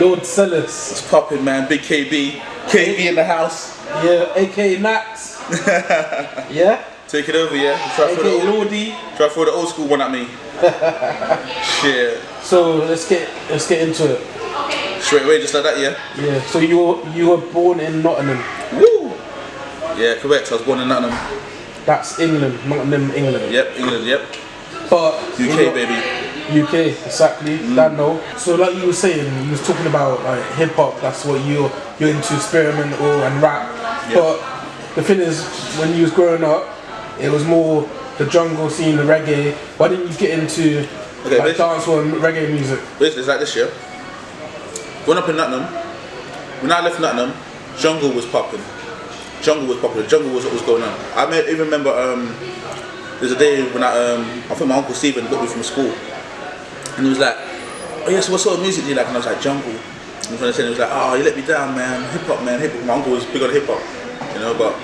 Lord Zealous. It's popping, man. Big KB. KB in the house. Yeah, aka Max. Yeah? Take it over, yeah? Try for the old school one at me. Shit. So let's get into it. Straight away, just like that, yeah? Yeah. So you were born in Nottingham. Woo! Yeah, correct. I was born in Nottingham. That's England, Nottingham, England. Yep, England, yep. But UK, baby. UK, exactly. That no. So like you were saying, you was talking about like hip hop. That's what you're into, experimental and rap. Yep. But the thing is, when you was growing up, it was more the jungle scene, the reggae. Why didn't you get into like dancehall and reggae music? Basically, it's like this, yeah. Growing up in Nottingham, when I left Nottingham, jungle was popping. Jungle was popular. Jungle was what was going on. I even remember there's a day when I think my uncle Stephen got me from school, and he was like, "Oh yeah, so what sort of music do you like?" And I was like, "Jungle." And he was like, "Oh, you let me down, man. Hip hop, man. Hip hop." My uncle was big on hip hop, you know. But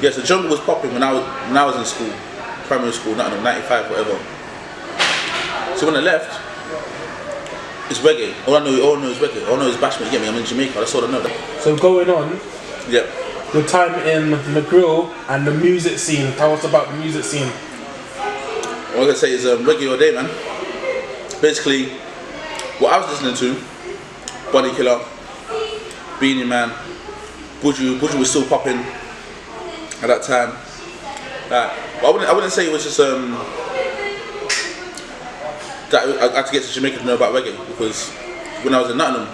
yeah, so jungle was popping when I was in school, primary school, Nottingham, 95, whatever. So when I left, it's reggae. All I know is reggae. All I know is bashment. You get me? I'm in Jamaica. That's all I know. So going on. Yep. Your time in the grill and the music scene. Tell us about the music scene. What I'm gonna say is reggae all day, man. Basically, what I was listening to, Body Killer, Beanie Man, Buju was still popping at that time. But I wouldn't say it was just that I had to get to Jamaica to know about reggae, because when I was in Nottingham,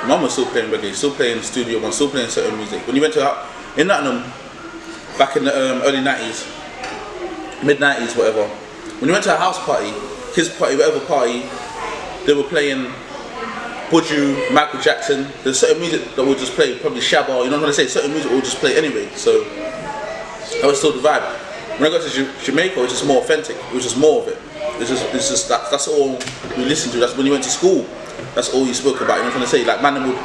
Mum was still playing reggae, still playing studio one, still playing certain music. When you went to in Nottingham, back in the early 90s, mid 90s, whatever. When you went to a house party, kids party, whatever party, they were playing Buju, Michael Jackson. There's certain music that would just play, probably Shabba. You know what I'm trying to say? Certain music would just play anyway. So that was still the vibe. When I got to Jamaica, it was just more authentic. It was just more of it. It's just that's all we listened to. That's when you went to school. That's all you spoke about. You know what I'm trying to say? Like man would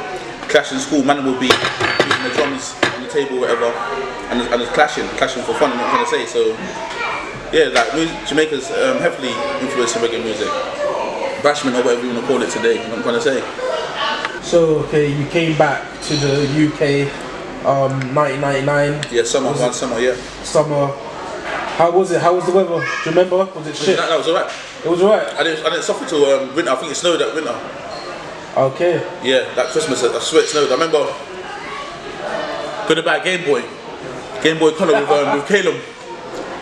clash in school. Man would be beating the drums on the table, whatever, and it's clashing for fun. You know what I'm trying to say? So yeah, like Jamaica's heavily influenced in reggae music, bashment or whatever you want to call it today. You know what I'm trying to say? So okay, you came back to the UK, 1999. Yeah, summer. Yeah. Summer. How was it? How was the weather? Do you remember? Was it shit? That was alright. It was alright. I didn't suffer till winter. I think it snowed that winter. Okay. Yeah, that Christmas, I swear it snowed. I remember going to buy a Game Boy Color with Calum.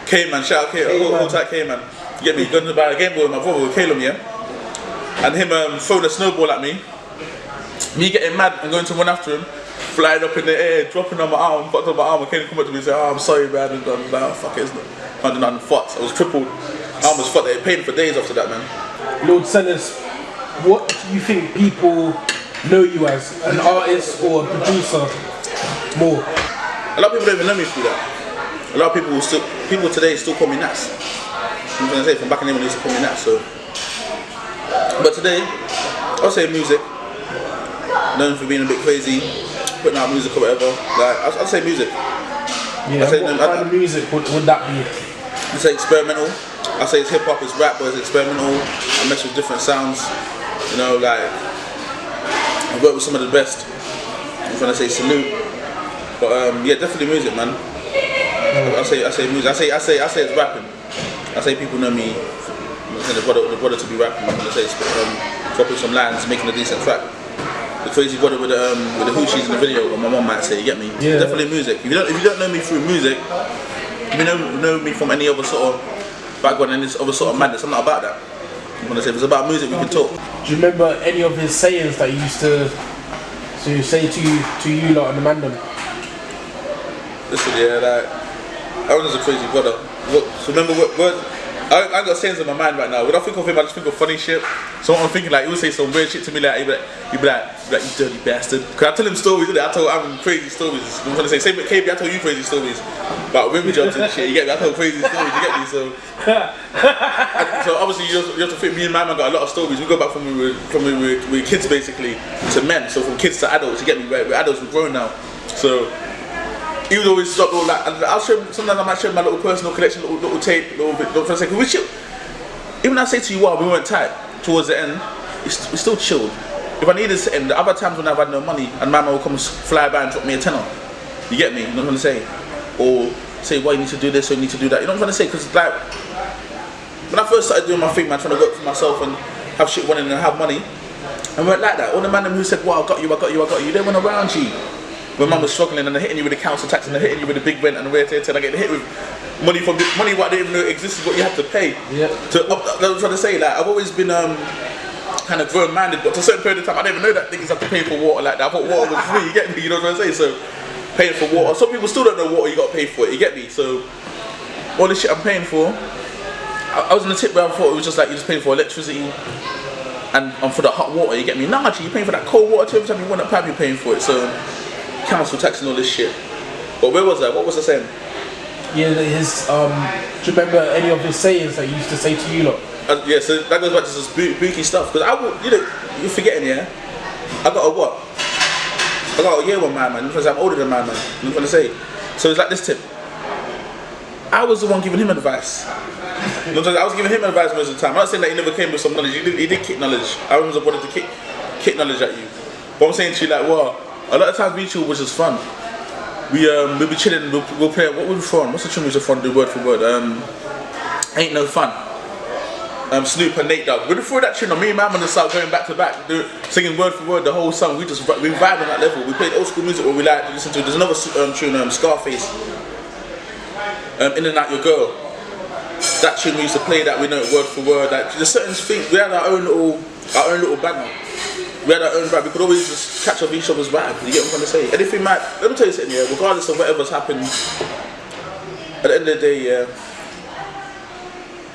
K-Man, shout out K-Man. All type K-Man. You get me? Going to buy a Game Boy with my brother with Calum, yeah? And him throwing a snowball at me. Me getting mad and going to run after him. Flying up in the air, dropping on my arm, fucked on my arm. And Calum come up to me and say, "Oh, I'm sorry, man." And I was like, "Oh, fuck it, it's not." I did nothing fucked. I was crippled. I almost fucked it. It pained for days after that, man. Lord Zealous, what do you think people know you as? An artist or a producer more? A lot of people don't even know me through that. A lot of people today still call me Nas. I'm gonna say from back in the day when they used to call me Nas. So, but today, I'll say music. Known for being a bit crazy, putting out music or whatever. Like I'll say music. Yeah. What kind of music would that be? I say experimental. I say it's hip hop, it's rap, but it's experimental. I mess with different sounds. You know, like I've worked with some of the best. I'm trying to say salute, but yeah, definitely music, man. I say music. I say it's rapping. I say people know me. The brother to be rapping. I'm gonna say dropping some lines, making a decent track. The crazy brother with the hoochies in the video, or my mum might say. You get me? Yeah. Definitely music. If you don't know me through music, if you know me from any other sort of background and this other sort of madness, I'm not about that. I'm gonna say if it's about music, we can talk. Do you remember any of his sayings that he used to say to you lot and the mandem? Listen, yeah, like I was a crazy brother. So remember what? I got sayings in my mind right now. When I think of him, I just think of funny shit. So I'm thinking like he would say some weird shit to me, like he'd be like you dirty bastard. Cause I tell him stories, I tell him crazy stories. I'm trying to say, same with KB, I tell you crazy stories about women jobs and shit. You get me? I tell crazy stories. You get me? So, so obviously you have to think. Me and my man got a lot of stories. We go back from when we were kids basically to men. So from kids to adults. You get me? We're adults. We're grown now. So. He would always stop all that, and I'll show him, sometimes I might show him my little personal collection, little tape, little bit, for a second. Even I say to you, wow, we weren't tight towards the end, we still chilled. if I needed something, the other times when I've had no money, and my man will come fly by and drop me a tenner. You get me? You know what I'm trying to say? Or say, well, you need to do this or you need to do that. You know what I'm trying to say? Because like, when I first started doing my thing, man, trying to work for myself and have shit running and have money, and weren't like that. All the man who said, well, I got you, they went around you. When man was struggling and they're hitting you with the council tax and they're hitting you with the big rent and where to I get hit with money from money what I didn't even know existed, what you have to pay. Yeah. I was trying to say, like, I've always been kind of grown minded, but to a certain period of time I didn't even know that niggas have to pay for water like that. I thought water was free, you get me? You know what I'm trying to say? So paying for water. Some people still don't know water, you got to pay for it, you get me? So all this shit I'm paying for, I was in the tip where I thought it was just like you're just paying for electricity and for the hot water, you get me? Nah, actually, you're paying for that cold water too. Every time you want a pipe, you're paying for it. So council tax and all this shit. But where was I? What was I saying? Yeah, his do you remember any of his sayings that he used to say to you lot? Yeah, so that goes back to this booky stuff. Because you're forgetting, yeah? I got a what? I got a year one man, because I'm older than my man. You know what I'm trying to say? So it's like this tip. I was the one giving him advice. You know what I'm saying? I was giving him advice most of the time. I'm not saying that he never came with some knowledge. He did kick knowledge. I was wanted to kick knowledge at you. But I'm saying to you, like, well, a lot of times we chill was just fun. We'll be chilling, we'll play, what was fun? What's the tune we was fun, the word for word? Ain't No Fun. Snoop and Nate Dogg. When we threw that tune on, me and my man just start going back to back, singing word for word the whole song. We vibe on that level. We played old school music where we like to listen to. There's another tune, Scarface. In and Out Your Girl. That tune we used to play that we know it word for word. Like, there's certain things, we had our own little banner. We had our own vibe. We could always just catch up each other's vibe. You get what I'm trying to say? Anything might, let me tell you something, yeah, regardless of whatever's happened, at the end of the day, yeah,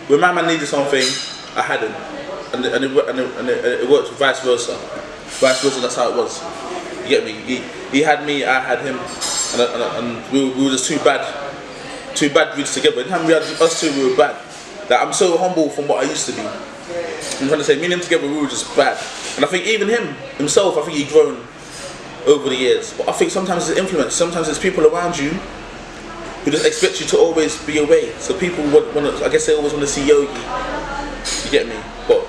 when my man needed something, I had him. And it worked vice versa. Vice versa, that's how it was. You get me? He had me, I had him. And we were just two bad dudes together. Every time we had us two, we were bad. Like, I'm so humble from what I used to be. I'm trying to say, me and him together, we were just bad. And I think even himself, I think he's grown over the years. But I think sometimes it's influence, sometimes it's people around you who just expect you to always be away. So people I guess they always want to see Yogi. You get me? But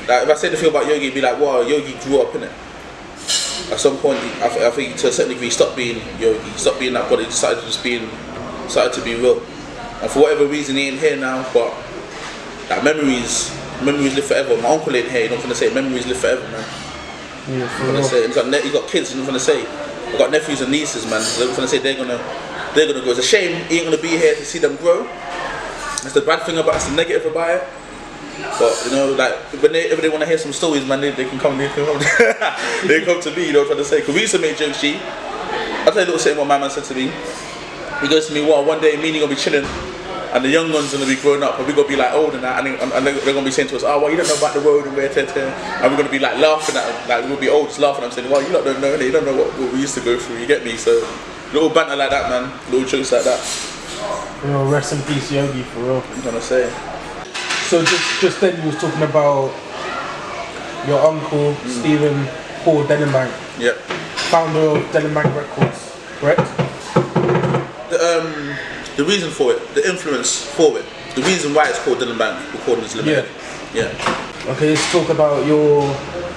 like, if I say the thing about Yogi, it'd be like, wow, Yogi grew up in it. At some point, I think to a certain degree, he stopped being Yogi, stopped being that, but he started to be real. And for whatever reason, he ain't here now, but like, memories live forever. My uncle ain't here, you know what I'm trying to say? Memories live forever, man. Yeah, for real. He's got kids, you know what I'm trying to say? I've got nephews and nieces, man. So I'm trying to say they're gonna go. It's a shame he ain't gonna be here to see them grow. That's the bad thing about it, that's the negative about it. But you know, like if they want to hear some stories, man, they can come. They come to me, you know what I'm trying to say? Because we used to make jokes, G. I'll tell you a little something what my man said to me. He goes to me, well, one day me and you gonna be chilling, and the young ones are gonna be growing up, and we're gonna be like old and that, and they're gonna be saying to us, oh, well, you don't know about the road and where and we're gonna be like laughing at them, like we'll be old just laughing. I'm saying, well, you lot don't know, you don't know what we used to go through. You get me? So little banter like that, man, little jokes like that. You know, rest in peace, Yogi, for real. I'm trying to say. So just then you was talking about your uncle Stephen Paul Denenbank. Yep. Founder of Denenbank Records, correct? The reason for it, the influence for it, the reason why it's called Denenbank Recordings Limited. Yeah. Okay, let's talk about your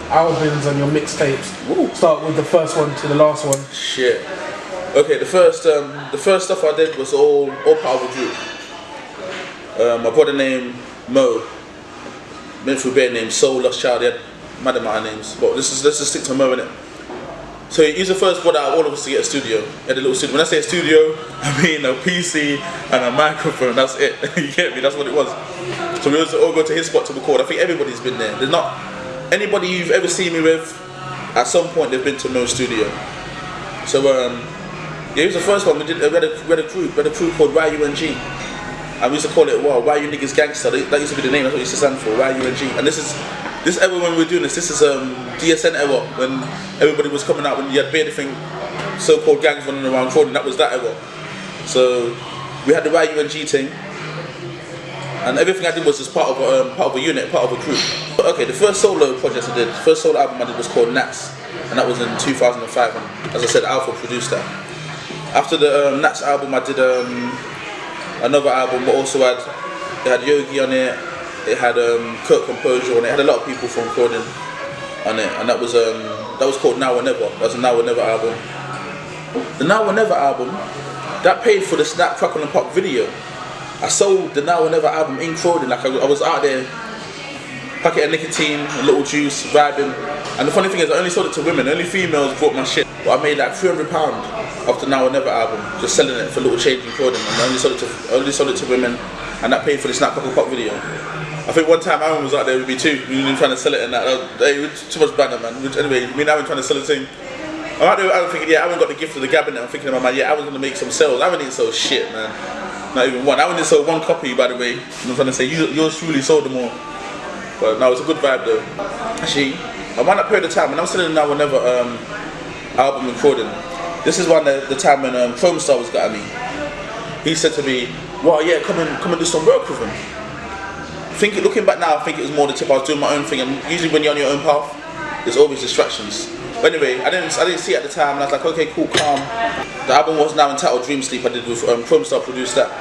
albums and your mixtapes. Start with the first one to the last one. Shit. Okay, the first stuff I did was all part of a group. My brother named Mo, went through bare names, Soul, Lost Child, he had mad amount of names. But let's just stick to Mo, innit? So he's the first brother out of all of us to get a studio. He had a little studio. When I say a studio, I mean a PC and a microphone, that's it. You get me? That's what it was. So we used to all go to his spot to record. I think everybody's been there. There's not anybody you've ever seen me with, at some point they've been to Mo's studio. So yeah, he was the first one. We had a crew called YUNG. And we used to call it, well, Why You Niggas Gangster. That used to be the name, that's what it used to stand for, YUNG. And this era when we were doing this is DSN era, when everybody was coming out, when you had bare different so-called gangs running around Croydon, that was that era. So we had the YUNG thing, and everything I did was just part of a unit, part of a group. But okay, the first solo project I did, the first solo album I did was called Nats, and that was in 2005, and as I said, Alpha produced that. After the Nats album, I did another album, but also it had Yogi on it, it had Kurt Composure on it, it had a lot of people from Croydon on it, and that was called Now or Never. That was a Now or Never album. The Now or Never album, that paid for the Snap, Crackle and Pop video. I sold the Now or Never album in Croydon. Like I was out there, packet of nicotine, a little juice, vibing. And the funny thing is, I only sold it to women. Only females bought my shit. But I made like £300 off the Now or Never album, just selling it for a little change in Croydon. And I only sold it to women, and that paid for the Snap, Crackle, Pop video. I think one time Aaron was out there with me too. We were trying to sell it and that. Hey, too much banner, man. Anyway, me and Aaron trying to sell the thing. I'm out there with Aaron thinking, yeah, Aaron got the gift of the cabinet. I'm thinking about, man, yeah, Aaron's gonna make some sales. Aaron didn't sell shit, man. Not even one. Aaron didn't sell one copy, by the way. I'm trying to say, yours truly sold them all. But no, it's a good vibe though. Actually, around that period of time, when I'm selling the Now or Never album in Croydon, this is one the time when Chrome Star was got at me. He said to me, well, yeah, come and do some work with him. Looking back now, I think it was more the tip. I was doing my own thing, and usually when you're on your own path, there's always distractions. But anyway, I didn't see it at the time, and I was like, okay, cool, calm. The album was now entitled Dream Sleep. I did with Chrome Star produced that,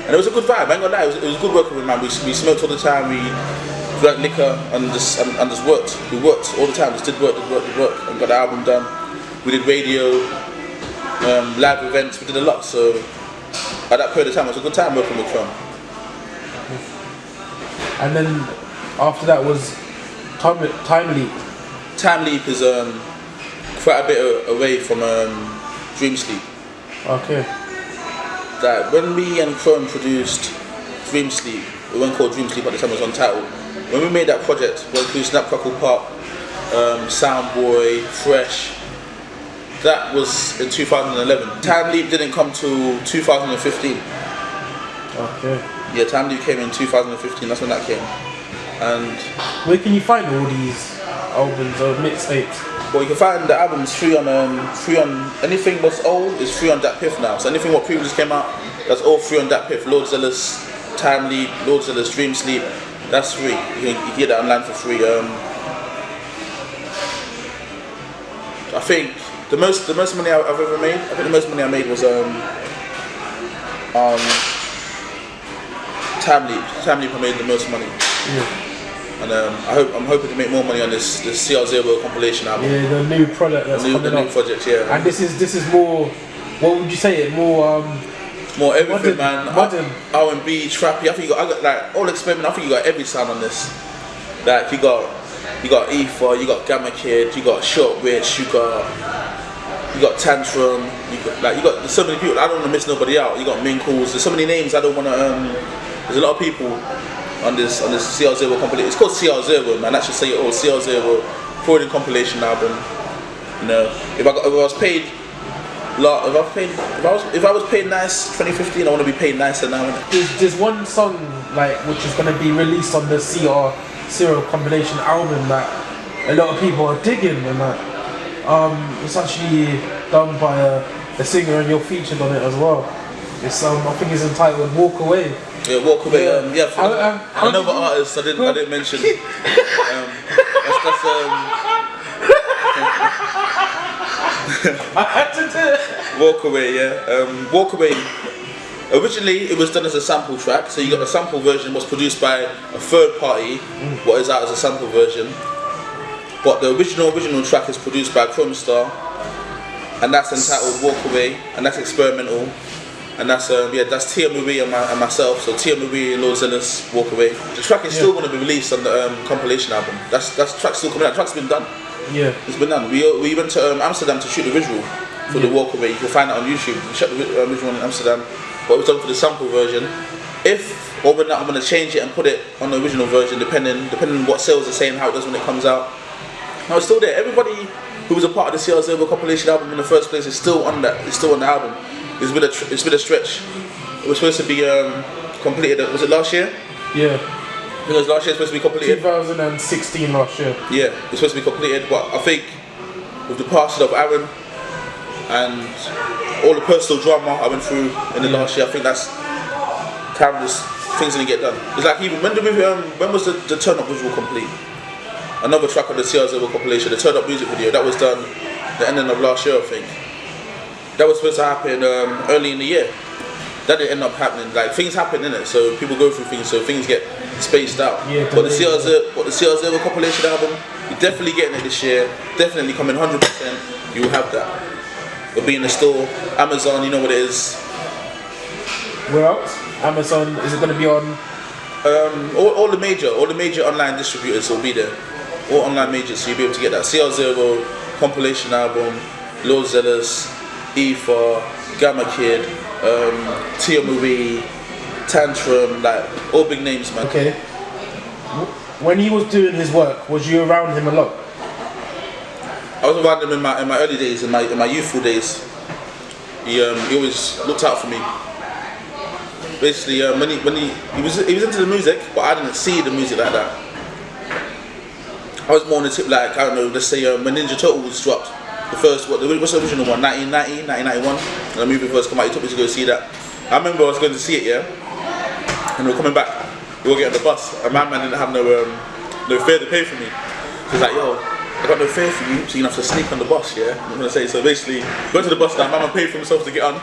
and it was a good vibe. I ain't gonna lie, it was good working with man. We smoked all the time. We drank liquor and just worked. We worked all the time. Just did work, and got the album done. We did radio, live events. We did a lot. So at that period of time, it was a good time working with Chrome. And then after that was Time Leap. Time Leap is quite a bit away from Dream Sleep. Okay. That when me and Chrome produced Dream Sleep, it wasn't called Dream Sleep at the time, it was untitled. When we made that project, we included Snap, Crackle, Pop, Soundboy, Fresh. That was in 2011. Time Leap didn't come till 2015. Okay. Yeah, Time Leap came in 2015, that's when that came. And where can you find all these albums or mixtapes? Well, you can find the albums free on anything what's old is free on Dat Piff now. So anything what previously came out, that's all free on Dat Piff. Lord Zealous, Time Leap, Lord Zealous, Dream Sleep, that's free. You can get that online for free. I think the most money I've ever made, I think the most money I made was Time Leap. Time Leap I made the most money. Yeah. And I'm hoping to make more money on this CR0 compilation album. Yeah, the new product that's coming up. The new project, yeah. And this is more, what would you say it, more everything, modern, man. Modern. R&B, trappy. I think I got like all experimental. I think you got every sound on this. Like you got Ether, you got Gamma Kid, you got Short Rich, you got Tantrum, you got so many people. I don't want to miss nobody out. You got Minkles. There's so many names I don't want to. There's a lot of people on this CR0 compilation. It's called CR0, man. That should say it all. CR0 Croydon compilation album. You know, if I was paid nice 2015, I want to be paid nicer now. There's one song like which is going to be released on the CR0 compilation album that a lot of people are digging, and that it's actually done by a singer, and you're featured on it as well. It's I think it's entitled Walk Away. Yeah, Walk Away. Another artist I didn't mention. I had to do it. Walk Away, yeah. Walk Away. Originally, it was done as a sample track, so you got the sample version was produced by a third party, what is out as a sample version. But the original track is produced by Chrome Star, and that's entitled Walk Away, and that's experimental. And that's that's Tia Marie and myself. So Tia Marie, Lord Zealous, Walk Away. The track is still going to be released on the compilation album. That's track's still coming out. The track's been done. Yeah, it's been done. We went to Amsterdam to shoot the visual for the Walk Away. You can find it on YouTube. We shot the visual in Amsterdam, but it was done for the sample version. If or when not, I'm going to change it and put it on the original version, depending on what sales are saying, how it does when it comes out. No, it's still there. Everybody who was a part of the CR0 compilation album in the first place is still on that. It's still on the album. It's been a stretch. It was supposed to be completed. Was it last year? Yeah. It was last year. It's supposed to be completed. 2016 last year. Yeah, it's supposed to be completed. But I think with the passing of Aaron and all the personal drama I went through in the last year, I think that's time things didn't get done. It's like even when was the Turn Up visual complete? Another track on the CR0 compilation, the Turn Up music video, that was done the ending of last year, I think. That was supposed to happen early in the year. That didn't end up happening. Like things happen in it, so people go through things, so things get spaced out. Yeah, but the CR0 compilation album, Definitely getting it this year. Definitely coming 100%. You will have that. It'll be in the store. Amazon, you know what it is. Where else? Amazon. Is it going to be on? All the major online distributors will be there. All online majors, so you'll be able to get that CR0 compilation album, Lord Zealous, Aoife, Gamma Kid, Tia Marie, Tantrum, like all big names, man. Okay. When he was doing his work, was you around him a lot? I was around him in my early days, in my youthful days. He always looked out for me. Basically, when he was into the music, but I didn't see the music like that. I was more on the tip, like, I don't know, let's say when Ninja Turtles dropped, what's the original one, 1990, 1991, when the movie first came out, he took me to go see that. I remember I was going to see it, yeah, and we were coming back, we were getting on the bus, and my man didn't have no fare to pay for me. He was like, yo, I got no fare for you, so you're going to have to sneak on the bus, yeah? I'm going to say, so basically, went to the bus now, my man paid for himself to get on.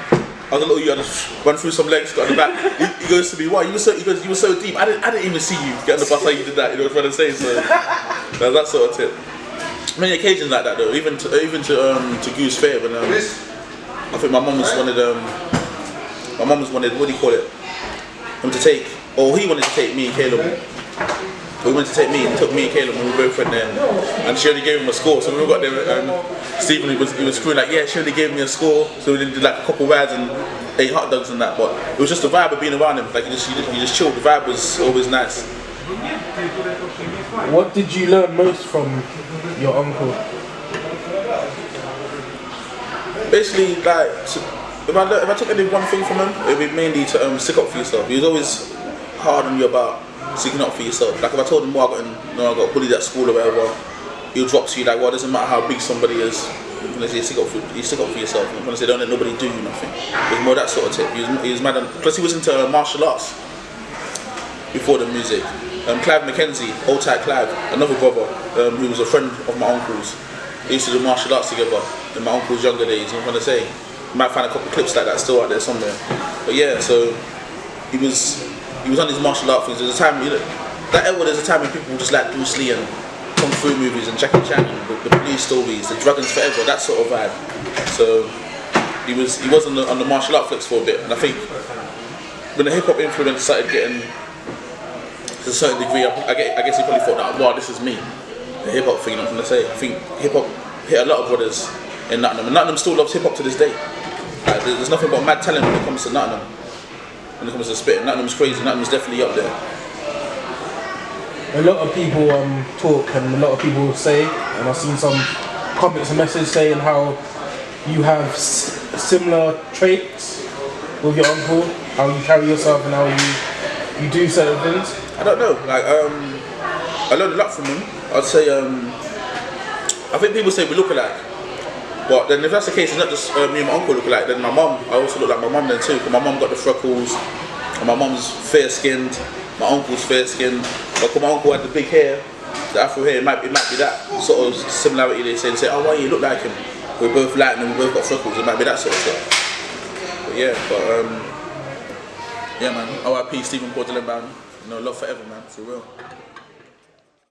I was a little you, I just run through some legs, got on the back. He goes to me, why? You were so deep. I didn't even see you get on the bus how you did that. You know what I'm trying to say? So that sort of tip. Many occasions like that though. Even to Goose Fair when I think my mum was wanted what do you call it? Him to take, or he wanted to take me and Caleb. He wanted to take me and took me and Caleb and we both went there. And she only gave him a score. So when we got there, Stephen he was screwing like, yeah, she only gave me a score. So we did like a couple rides and ate hot dogs and that. But it was just the vibe of being around him. Like you just chilled. The vibe was always nice. What did you learn most from your uncle? Basically, like if I took any one thing from him, it would be mainly to stick up for yourself. He was always hard on you about sticking up for yourself. Like if I told him, I got bullied at school or whatever, he'll drop to you like, well, it doesn't matter how big somebody is. You stick up for yourself. I'm gonna say, don't let nobody do you nothing. It was more that sort of tip. He was mad. Plus, he was into martial arts before the music. Clive McKenzie, old type Clive, another brother who was a friend of my uncle's. They used to do martial arts together in my uncle's younger days. I'm gonna say, you might find a couple of clips like that still out there somewhere. But yeah, so he was on these martial art things. There's a time, there's a time when people just like Bruce Lee and Kung Fu movies and Jackie Chan and the police stories, the Dragons Forever, that sort of vibe. So he was on the martial art flicks for a bit, and I think when the hip hop influence started getting to a certain degree, I guess he probably thought that, wow, this is me, the hip hop thing. I'm gonna say, I think hip hop hit a lot of brothers in Nottingham, and Nottingham still loves hip hop to this day. Like, there's nothing but mad talent when it comes to Nottingham. When it comes to spitting, Nottingham's crazy. Nottingham's definitely up there. A lot of people talk and a lot of people say, and I've seen some comments and messages saying how you have similar traits with your uncle, how you carry yourself and how you do certain things. I don't know, like I learned a lot from him. I'd say I think people say we look alike, but then if that's the case, it's not just me and my uncle look alike. Then my mum, I also look like my mum then too, because my mum got the freckles, and my mum's fair skinned, my uncle's fair skinned. But because my uncle had the big hair, the afro hair, it might be that sort of similarity. They say, oh, why you look like him? We're both light and we both got freckles. It might be that sort of stuff. But yeah, man. R.I.P. Stephen Portland, man. Love forever, man. For real.